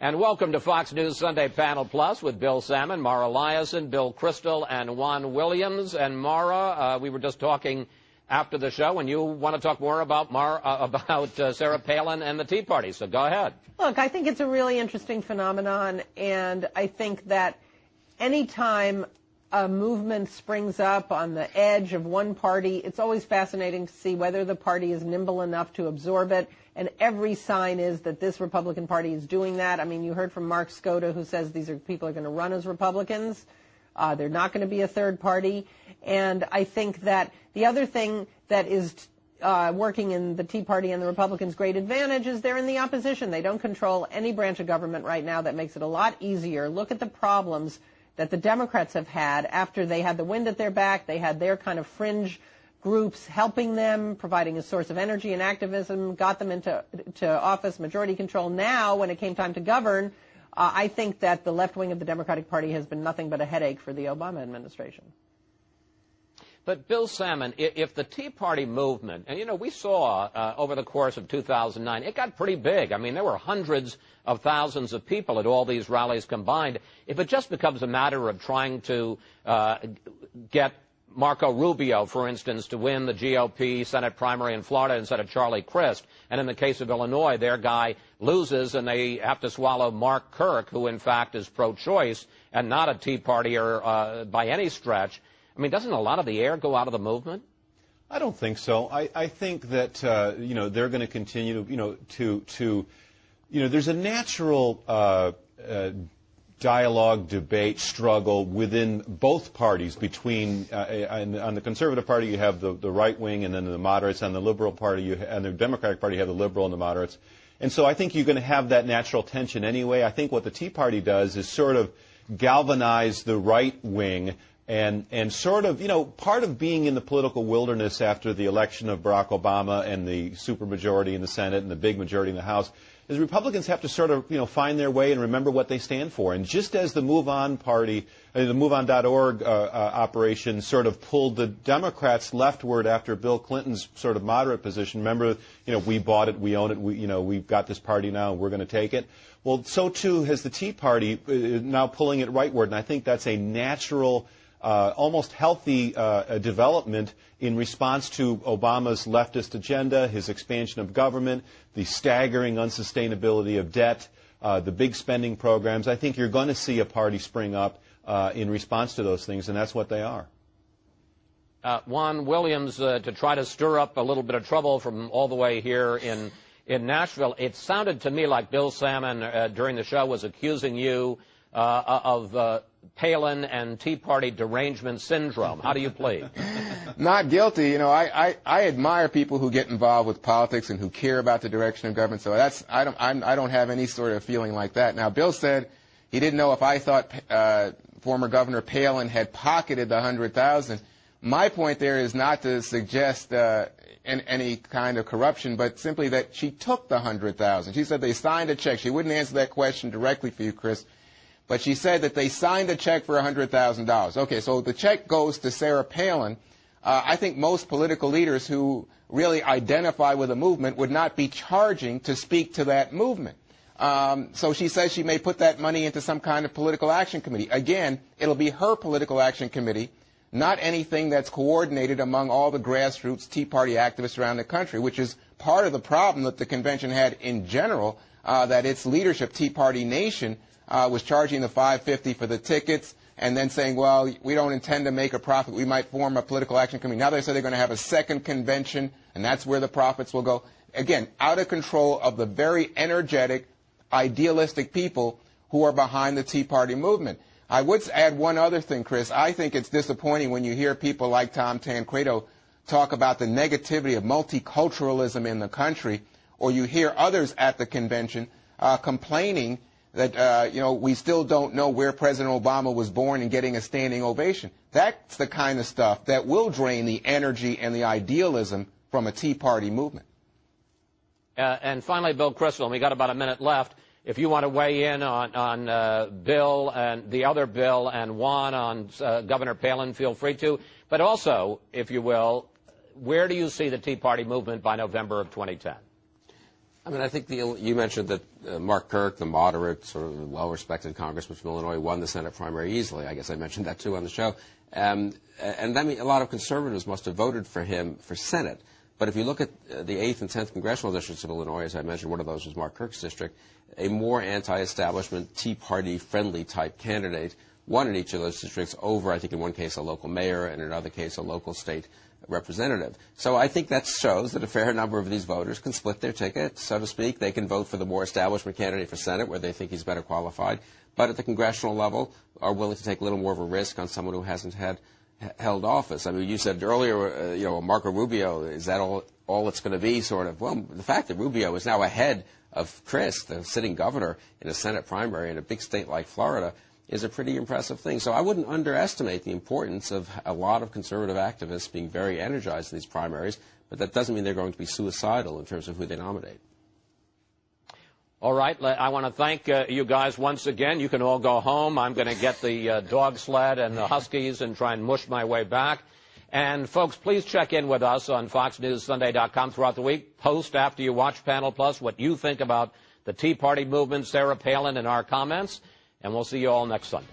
And welcome to Fox News Sunday Panel Plus with Bill Salmon, Mara Liasson, Bill Kristol, and Juan Williams. And Mara, we were just talking after the show, and you want to talk more about Sarah Palin and the Tea Party, so go ahead. Look, I think it's a really interesting phenomenon, and I think that any time a movement springs up on the edge of one party, it's always fascinating to see whether the party is nimble enough to absorb it, and every sign is that this Republican Party is doing that. I mean, you heard from Mark Skoda, who says these people are going to run as Republicans. They're not going to be a third party. And I think that the other thing that is working in the Tea Party and the Republicans' great advantage is they're in the opposition. They don't control any branch of government right now. That makes it a lot easier. Look at the problems that the Democrats have had after they had the wind at their back. They had their kind of fringe groups helping them, providing a source of energy and activism, got them into office, majority control. Now, when it came time to govern, I think that the left wing of the Democratic Party has been nothing but a headache for the Obama administration. But, Bill Salmon, if the Tea Party movement, and, you know, we saw over the course of 2009, it got pretty big. I mean, there were hundreds of thousands of people at all these rallies combined. If it just becomes a matter of trying to get Marco Rubio, for instance, to win the GOP Senate primary in Florida instead of Charlie Crist, and in the case of Illinois, their guy loses and they have to swallow Mark Kirk, who in fact is pro-choice and not a Tea Partier by any stretch. I mean, doesn't a lot of the air go out of the movement? I don't think so. I think that you know, they're going to continue to there's a natural dialogue, debate, struggle within both parties. Between on the Conservative Party you have the right wing and then the moderates. On the Liberal Party and the Democratic Party you have the liberal and the moderates. And so I think you're going to have that natural tension anyway. I think what the Tea Party does is sort of galvanize the right wing. And sort of, you know, part of being in the political wilderness after the election of Barack Obama and the supermajority in the Senate and the big majority in the House is Republicans have to sort of, you know, find their way and remember what they stand for. And just as the Move On Party, the MoveOn.org operation sort of pulled the Democrats leftward after Bill Clinton's sort of moderate position, remember, you know, we bought it, we own it, we've got this party now, and we're going to take it. Well, so too has the Tea Party now pulling it rightward, and I think that's a natural almost healthy development in response to Obama's leftist agenda, his expansion of government, the staggering unsustainability of debt, the big spending programs. I think you're going to see a party spring up in response to those things, and that's what they are. Juan Williams, to try to stir up a little bit of trouble from all the way here in Nashville, it sounded to me like Bill Salmon during the show was accusing you of Palin and Tea Party derangement syndrome. How do you plead? Not guilty. You know, I admire people who get involved with politics and who care about the direction of government. So I don't have any sort of feeling like that. Now, Bill said he didn't know if I thought former Governor Palin had pocketed the $100,000. My point there is not to suggest any kind of corruption, but simply that she took the $100,000. She said they signed a check. She wouldn't answer that question directly for you, Chris. But she said that they signed a check for $100,000. Okay, so the check goes to Sarah Palin. I think most political leaders who really identify with a movement would not be charging to speak to that movement. So she says she may put that money into some kind of political action committee. Again, it'll be her political action committee, not anything that's coordinated among all the grassroots Tea Party activists around the country, which is part of the problem that the convention had in general, that its leadership, Tea Party Nation, was charging the $550 for the tickets and then saying, well, we don't intend to make a profit. We might form a political action committee. Now they say they're going to have a second convention, and that's where the profits will go. Again, out of control of the very energetic, idealistic people who are behind the Tea Party movement. I would add one other thing, Chris. I think it's disappointing when you hear people like Tom Tancredo talk about the negativity of multiculturalism in the country, or you hear others at the convention complaining that, we still don't know where President Obama was born and getting a standing ovation. That's the kind of stuff that will drain the energy and the idealism from a Tea Party movement. And finally, Bill Kristol, we got about a minute left. If you want to weigh in on Bill and the other Bill and Juan on Governor Palin, feel free to. But also, if you will, where do you see the Tea Party movement by November of 2010? I mean, I think you mentioned that Mark Kirk, the moderate, sort of well-respected congressman from Illinois, won the Senate primary easily. I guess I mentioned that, too, on the show. And that means a lot of conservatives must have voted for him for Senate. But if you look at the 8th and 10th congressional districts of Illinois, as I mentioned, one of those was Mark Kirk's district, a more anti-establishment, Tea Party-friendly type candidate won in each of those districts over, I think in one case, a local mayor, and in another case, a local state representative. So I think that shows that a fair number of these voters can split their ticket, so to speak. They can vote for the more establishment candidate for Senate, where they think he's better qualified, but at the congressional level are willing to take a little more of a risk on someone who hasn't held office. I mean, you said earlier, Marco Rubio, is that all it's going to be, sort of? Well, the fact that Rubio is now ahead of Chris, the sitting governor, in a Senate primary in a big state like Florida, is a pretty impressive thing. So I wouldn't underestimate the importance of a lot of conservative activists being very energized in these primaries, but that doesn't mean they're going to be suicidal in terms of who they nominate. All right. I want to thank you guys once again. You can all go home. I'm going to get the dog sled and the Huskies and try and mush my way back. And, folks, please check in with us on FoxNewsSunday.com throughout the week. Post after you watch Panel Plus what you think about the Tea Party movement, Sarah Palin, and our comments. And we'll see you all next Sunday.